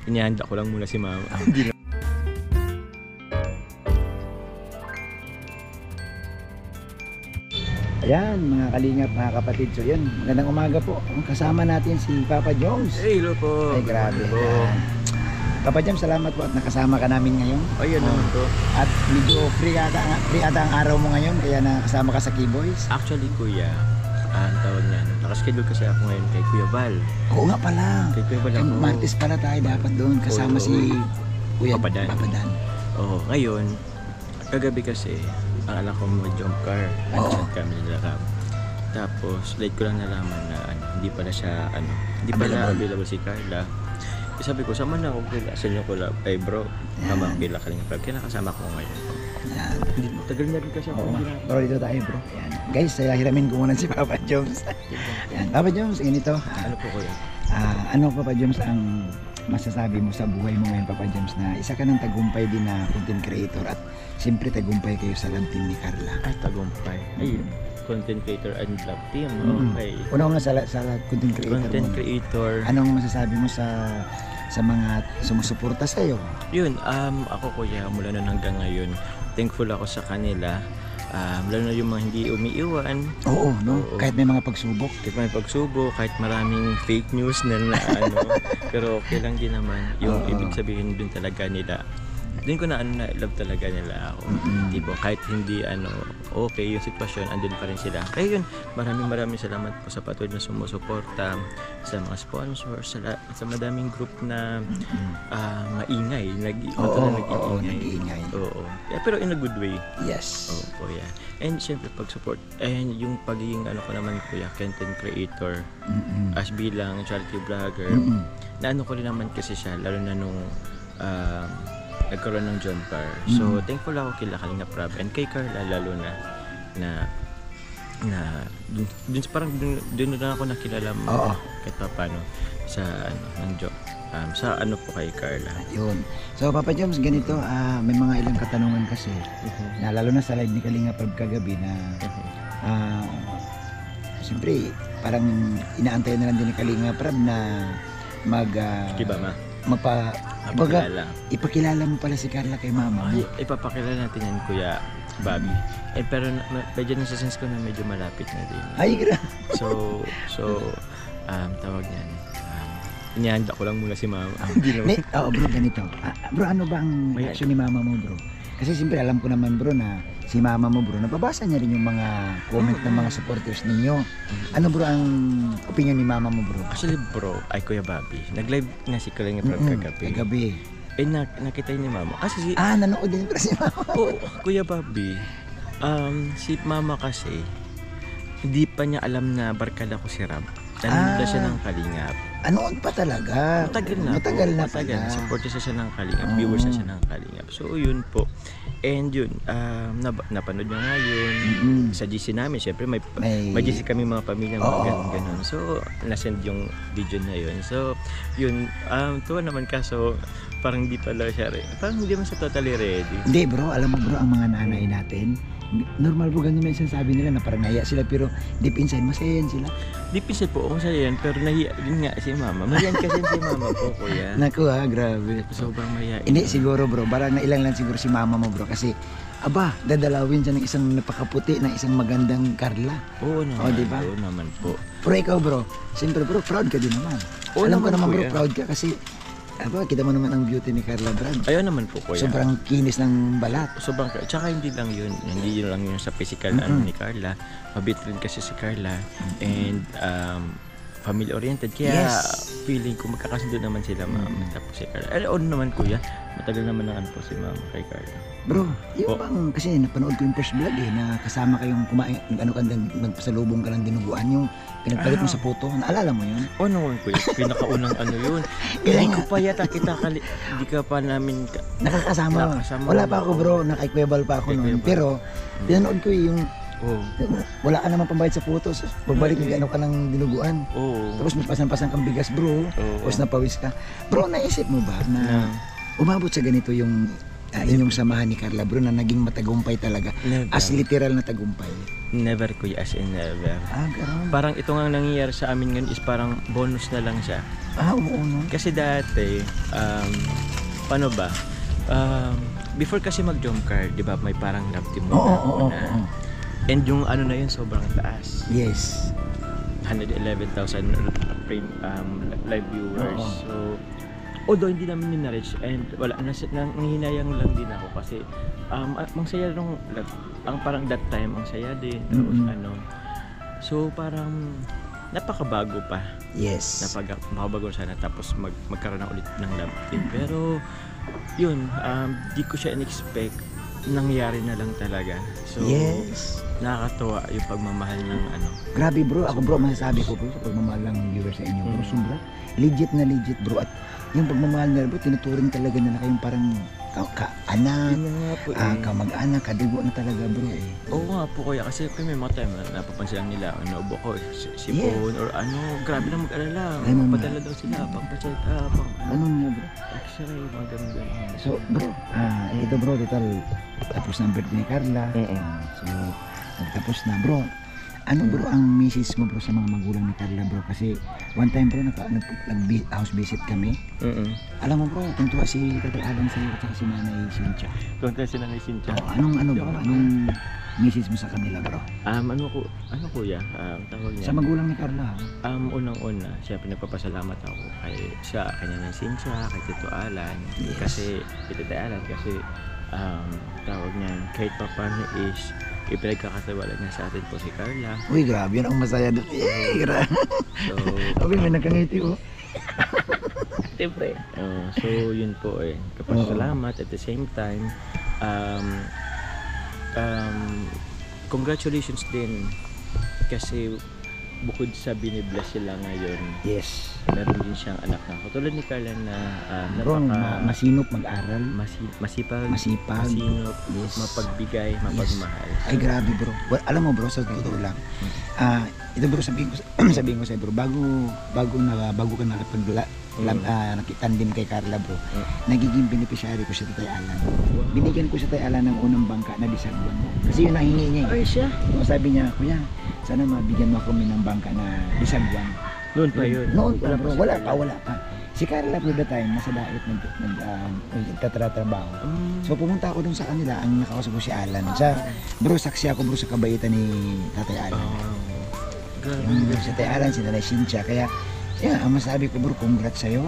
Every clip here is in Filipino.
inihanda ko lang muna si mama. Hindi na. Ayan, mga kalingap, mga kapatid. So yun, magandang umaga po. Kasama natin si Papa Jones. Hey, hello po. Ay, grabe. Po. Papa Jones, salamat po at nakasama ka namin ngayon. Ayun naman po. At medyo free ata ang araw mo ngayon, kaya nakasama ka sa Keyboys. Actually, kuya, ang tawag niyan, nakaschedule kasi ako ngayon kay Kuya Val. Oo nga pala. Kay Kuya Val ako. Martes pala tayo dapat doon kasama si Kuya Papadan. Papadan. Oo, ngayon, kagabi kasi, ang alam ko mag-jump car. Chat kami nila Ram. Tapos, late ko lang nalaman na hindi pala siya, hindi pala available si Carla. Sabi ko, sama na ako sa inyo collab. Ay bro, tama pila ka lang. Kaya nakasama ko ngayon. Yan. Tagal na rin kasi ako. Bro, dito tayo bro. Yan. Guys, hiramin ko muna si Papa Jones. Yan. Papa Jones, ganito. Ano po kuya? Ano Papa Jones ang masasabi mo sa buhay mo ngayon, Papa James, na isa ka ng tagumpay din na content creator at siyempre tagumpay kayo sa love team ni Carla. Ay, tagumpay. Ay, content creator and love team. Okay. Una sa content creator Content mo. creator. Anong masasabi mo sa mga sumusuporta sa iyo? Yun, ako kuya, mula nun hanggang ngayon, thankful ako sa kanila. Lalo na yung mga hindi umiiwan. Oo, no? Oo. Kahit may mga pagsubok. Kahit may pagsubok, kahit maraming fake news na pero okay lang din naman. Yung ibig sabihin dun talaga nila. Doon ko na love talaga nila ako. Tipo, kahit hindi okay yung sitwasyon, andun pa rin sila. Kaya yun, maraming salamat po sa patuloy na sumusuporta, sa mga sponsors, sa madaming group na maingay, nag-iingay. Oo. Yeah, pero in a good way. Yes. Oo, yeah. And syempre pag-support, and yung pagiging ko naman kuya, content creator, as bilang charity vlogger, na ko rin naman kasi siya, lalo na nung nagkaroon ng jump car. So, thankful ako kila Kalinga Prab and kay Carla lalo na dun parang dun na ako nakilala mo kahit pa paano sa ng job. Sa po kay Carla. Yun. So, Papa James, ganito, may mga ilang katanungan kasi na lalo na sa live ni Kalinga Prab kagabi na siyempre, parang inaantay na lang din ni Kalinga Prab na ipakilala mo pala si Carla kay mama. Ipapakilala natin yan, Kuya Bobby. Pero medyo nasa sense ko na medyo malapit na din. Ay, So, tawag niyan. Inihanda ko lang muna si mama. Bro, ganito. Bro, ano ba ang reaksyon ni mama mo, bro? Kasi siyempre alam ko naman, bro, na si mama mo, bro, nababasa niya rin yung mga comment ng mga supporters ninyo. Ano, bro, ang opinion ni mama mo, bro? Actually, bro, Kuya Bobby, nag-live na si Kalinga Prab kagabi. Nakita ni mama. Kasi nanood din pala si mama. Oo, Kuya Bobby. Si mama kasi, hindi pa niya alam na barkada ko si Rab. Nanood na siya ng Kalingap. Anood pa talaga. Matagal na pala. Supporter siya ng Kalingap. Viewers na siya ng Kalingap. So, yun po. And yun, napanood niya nga yun. Sa GC namin, syempre may GC kami mga pamilya, mga ganun. So, nasend yung video na yun. So, yun, tuwa naman kaso, parang hindi pala siya parang hindi man siya totally ready. Hindi bro, alam mo bro, ang mga nanay natin, normal po ganun may sinasabi nila na parang nahiya sila, pero deep inside, masaya yan sila. Deep inside po, masaya yan, pero nahiya din nga si mama. Mahiyan kasi si mama po, kuya. Naku grabe. Sobrang mahiya. Hindi, siguro bro, parang nailang lang siguro si mama mo bro, kasi dadalawin siya ng isang napakaputi, ng isang magandang Carla. Oo naman, diba? Oo naman po. Pero ikaw bro, siyempre bro, proud ka din naman. Alam ko naman bro, proud ka kasi kita mo naman ang beauty ni Carla Brad. Ayun naman po, kuya. Sobrang kinis ng balat. Sobrang, tsaka hindi lang yun yung sa physical ni Carla. Mabit rin kasi si Carla. And family-oriented. Kaya feeling ko magkakasundo naman sila mama. Tapos si Carla. Naman kuya, matagal naman ang po si mama kay Carla. Bro, yung bang, kasi napanood ko yung first vlog na kasama kayong kumain, nagpasalubong ka ng dinuguan, yung pinagpalit mo sa puto. Naalala mo yun? Oo naman kuya, pinakaunang yun. Hindi ko pa yata hindi ka pa namin nakakasama. Wala pa ako bro, naka-equable pa ako noon. Pero, pinanood ko yung wala ka naman pambayad sa puto, pagbalik ka ng dinuguan. Tapos may pasan-pasan kang bigas bro, tapos napawis ka. Bro, naisip mo ba na umabot sa ganito yung inyong samahan ni Carla bro na naging matagumpay talaga? Never. As literal na tagumpay. Never kuya, as in never. Ganun. Parang ito nga nangyayari sa amin ngayon is parang bonus na lang siya. Oo, no? Kasi dati, paano ba? Before kasi mag-jump car, di ba, may parang love team Oo. And yung ano na yun, sobrang taas. Yes. 111,000 live viewers. Oo. So, although hindi namin yun na-reach and wala, nanghinayang lang din ako kasi ang saya nung, ang parang that time, ang saya din. Tapos so parang napakabago pa. Yes. Makabago sana tapos magkaroon na ulit ng love team. Pero yun, di ko siya in-expect, nangyari na lang talaga. So Yes. nakakatuwa yung pagmamahal ng Grabe bro, ako bro, masasabi ko bro sa pagmamahal ng viewer sa inyo bro, sobra legit na legit bro. At yung pagmamahal nila bro, tinuturing talaga nila kayong parang ka-anak, yun nga po kamag-anak, kadugo na talaga bro eh. Oo nga po kuya, kasi may mga time na napapansin lang nila, ubo ko, sipon, or grabe na mag-alala, magpadala daw sila, pang-check up, Ganun nga bro. x-ray, mga ganun. So bro, ito bro, total tapos na ang birthday ni Carla. So nagtapos na bro. Ano bro ang message mo bro sa mga magulang ni Carla bro? Kasi one time bro nag-house visit kami. Alam mo bro, tuntua si Tatay Alan sa'yo at si Nanay Cynthia. Tuntua si Nanay Cynthia. Anong message mo sa kanila bro? Ano kuya, tawag niya? Sa magulang ni Carla. Unang-una, siyempre nagpapasalamat ako sa kanya ng Cynthia, kay Tito Alan. Yes. Kasi, kay Tatay Alan, kasi tawag niya, kahit pa paano is ipinagkakatiwala niya sa atin po si Carla. Uy, grabe yun ang masaya doon. Grabe. So, okay, may nakangiti oh. siyempre. So, yun po kapasalamat at the same time, congratulations din kasi bukod sa binibless sila ngayon, Yes. meron din siyang anak na katulad ni Carla na Bro, masinop mag-aral. masipag, Masipag. masinop, Yes. mapagbigay, mapagmahal. Ay grabe bro. Well, alam mo bro, sa totoo lang. Ito bro, sabihin ko sa'yo bro, bago ka nakitandim kay Carla bro, nagiging beneficiary ko sa Tatay Alan. Binigyan ko sa Tatay Alan ng unang bangka na disagwan mo. Kasi yun ang hingi niya. Ay siya? Sabi niya, kuya, sana mabigyan mo kami ng bangka na disagwan. Noon pa yun? Noon pa bro, wala pa. Si Carla bro the time, nasa dait nagtatrabaho. So pumunta ako dun sa kanila, ang nakausap ko si Alan. Bro, saksi ako bro sa kabaitan ni Tatay Alan. Yung si Tatay Alan, si Nanay Cynthia. Kaya, ang masabi ko bro, congrats sa'yo.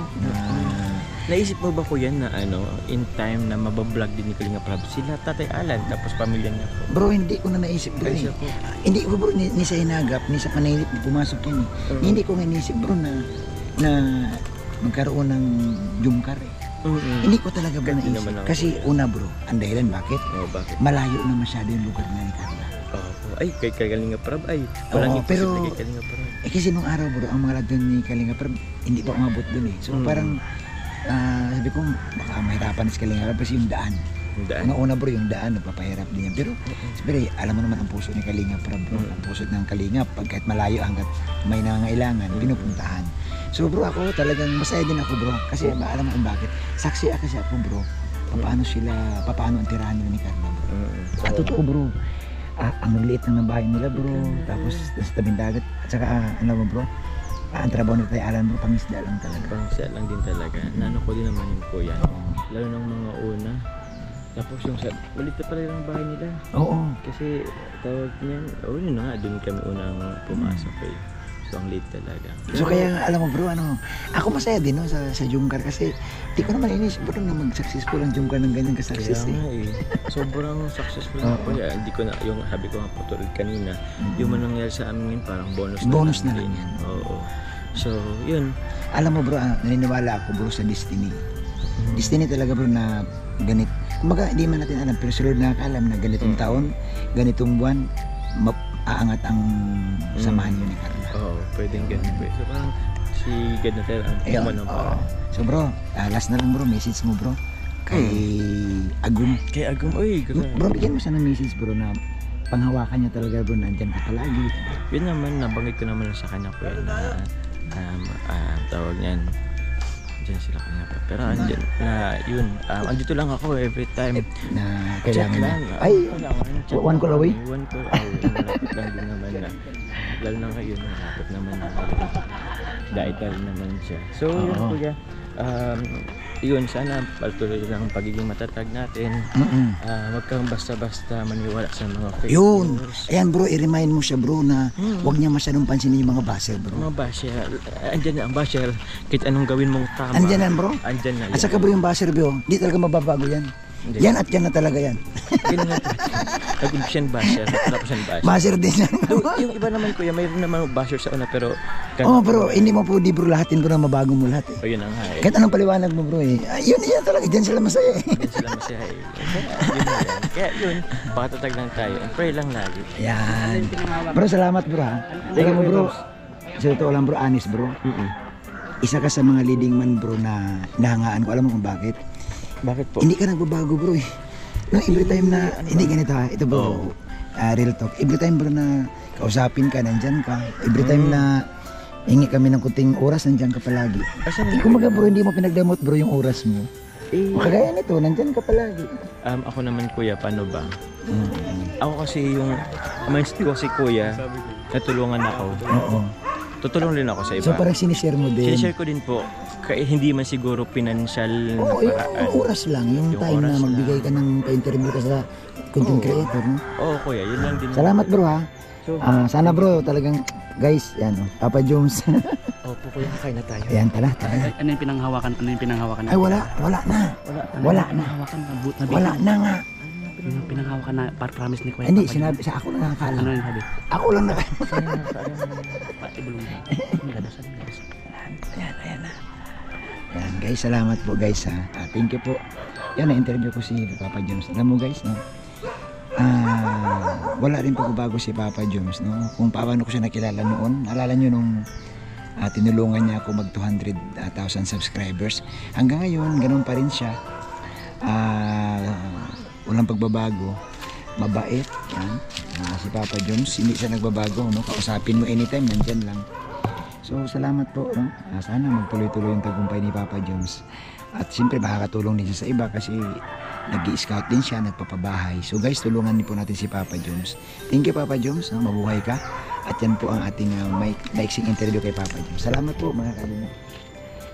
Naisip mo ba ko yan na in time na mabablog din ni Kalinga Prab sila Tatay Alan tapos pamilya niya po? Bro, hindi ko na naisip bro eh. Hindi ko bro, ni sa hinagap, ni sa panayip, pumasok yan eh. Hindi ko nga naisip bro na magkaroon ng jumkar eh. Hindi ko talaga bro naisip. Kasi una bro, ang dahilan bakit? Bakit? Malayo na masyado yung lugar na ni Carla. Ay, kay Kalinga Prab ay walang pero kay Kalinga Prab. Kasi nung araw bro, ang mga lagdan ni Kalinga Prab hindi pa umabot dun eh. So parang sabi ko baka mahirapan si Kalinga Prab kasi yung daan. Una bro, yung daan nagpapahirap din yan. Pero siyempre, alam mo naman ang puso ni Kalinga Prab bro. Ang puso ng Kalinga, pagkat malayo hanggat may nangangailangan, pinupuntahan. So bro, ako talagang masaya din ako bro. Kasi alam mo kung bakit. Saksi kasi ako bro. Paano ang tirahan nila ni Carla bro. At totoo bro. Ang liit ng bahay nila bro, tapos sa tabing dagat, at saka ano bro, ang trabaho ni Tatay Alan bro, pangisda lang talaga. Pangisda lang din talaga. Nano ko din naman yun po yan. Lalo ng mga una. Tapos yung maliit pala yung bahay nila. Oo. Kasi tawag niyan, yun na nga, doon kami unang pumasok eh. So ang late talaga. So kaya alam mo bro, ako masaya din no, sa Jumcar kasi di ko naman inisip bro na mag-successful ang Jumcar ng ganyan ka-success kaya eh. Nga eh. Sobrang successful na po yan. Hindi ko na, yung sabi ko nga po tulad kanina, yung nangyari sa amin ngayon parang bonus na lang yan. Oo. So yun. Alam mo bro, naniniwala ako bro sa destiny. Destiny talaga bro na ganit. Kumbaga hindi man natin alam, pero sa Lord nakakaalam na ganitong taon, ganitong buwan, aangat ang samahan niyo ni Carla. Oo, pwedeng ganun po. So parang si God na tayo ang pumanong para. So bro, last na lang bro, message mo bro kay Agum. Kay Agum, uy, bro, bigyan mo siya ng message bro na panghawakan niya talaga bro, nandyan ka palagi. Yun naman, nabanggit ko naman sa kanya po yan na tawag niyan. andyan sila kanina pa. Pero andyan na yun. Andito lang ako every time. Na Chat kailangan lang. na. Ay, chat one call away? One call away. Malapit lang din naman na. Lalo na ngayon, malapit naman na ngayon. Daital naman siya. So yun kuya. Yun, sana patuloy lang ang pagiging matatag natin. Wag kang basta-basta maniwala sa mga fake Yun. news. Ayan bro, i-remind mo siya bro na huwag niya masyadong pansinin yung mga basher bro. Mga basher, andyan na ang basher. Kahit anong gawin mong tama. Andyan na bro. Andyan na yan. At saka bro yung basher bro, hindi talaga mababago yan. Hindi. Yan at yan na talaga yan. Ganun na talaga. Nag-umpisa yung basher, tapos yung basher. Basher din yan. Yung iba naman kuya, mayroon naman basher sa una pero... Oh bro, hindi mo po di bro lahatin bro na mabago mo lahat eh. O yun ang nga eh. Kahit anong paliwanag mo bro eh. Yun yan talaga, dyan sila masaya eh. Yan sila masaya eh. Yun na yan. Kaya yun, pakatatag lang tayo. And pray lang lagi. Yan. Bro, salamat bro ha. Teka mo bro, sa totoo lang bro, honest bro. Isa ka sa mga leading man bro na nahangaan ko. Alam mo kung bakit? Bakit po? Hindi ka nagbabago bro eh. No, every time na, hindi ganito ha, ito bro, real talk. Every time bro na kausapin ka, nandyan ka. Every time na hingi kami ng kunting oras, nandyan ka palagi. Kumaga bro, hindi mo pinagdamot bro yung oras mo. Kagaya nito, nandyan ka palagi. Ako naman kuya, paano ba? Ako kasi yung mindset ko si kuya, natulungan ako. Oo. Tutulong din ako sa iba. So parang sinishare mo din. Sinishare ko din po, kaya hindi man siguro financial na Oo, paraan. yung oras lang, yung time oras na magbigay ka ng pa-interview ka sa content creator, no? Oo kuya, yun lang din. Salamat bro ha. So, Sana bro, talagang, guys, yan o, Papa Jones. opo kuya, kain na tayo. Ayan, tara. Ano yung pinanghawakan? Ano yung pinanghawakan? Ay, wala na. Wala na. Pinanghawakan na. Wala na nga. Yung pinanghawakan na promise ni Kuya. Hindi, Papa sinabi sa ako lang nakakala. Ano yung sabi? Ako lang na. Ibulong na. Gados. Ayan na. Ayan, guys, salamat po guys ha. Thank you po. Yan, na-interview ko si Papa Jones. Alam mo guys, no? Wala rin pagbabago si Papa Jones, no? Kung paano ko siya nakilala noon. Naalala nyo nung tinulungan niya ako mag 200,000 subscribers. Hanggang ngayon, ganun pa rin siya. Walang pagbabago. Mabait. Yan. Si Papa Jones, hindi siya nagbabago, no? Kausapin mo anytime, nandyan lang. So, salamat po, no? Sana magtuloy-tuloy yung tagumpay ni Papa Jones. At siyempre, makakatulong din siya sa iba kasi nag-i-scout din siya, nagpapabahay. So guys, tulungan din po natin si Papa Jones. Thank you Papa Jones, mabuhay ka. At yan po ang ating maiksing interview kay Papa Jones. Salamat po mga kalingap.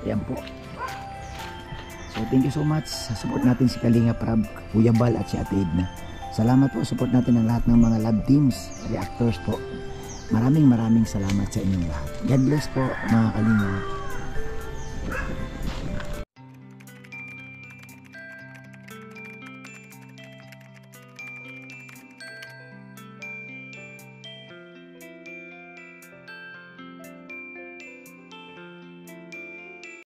Yan po. So thank you so much. Support natin si Kalinga Prab, Kuya Bal at si Ate Edna. Salamat po, support natin ang lahat ng mga love teams, reactors po. Maraming salamat sa inyong lahat. God bless po mga kalingap.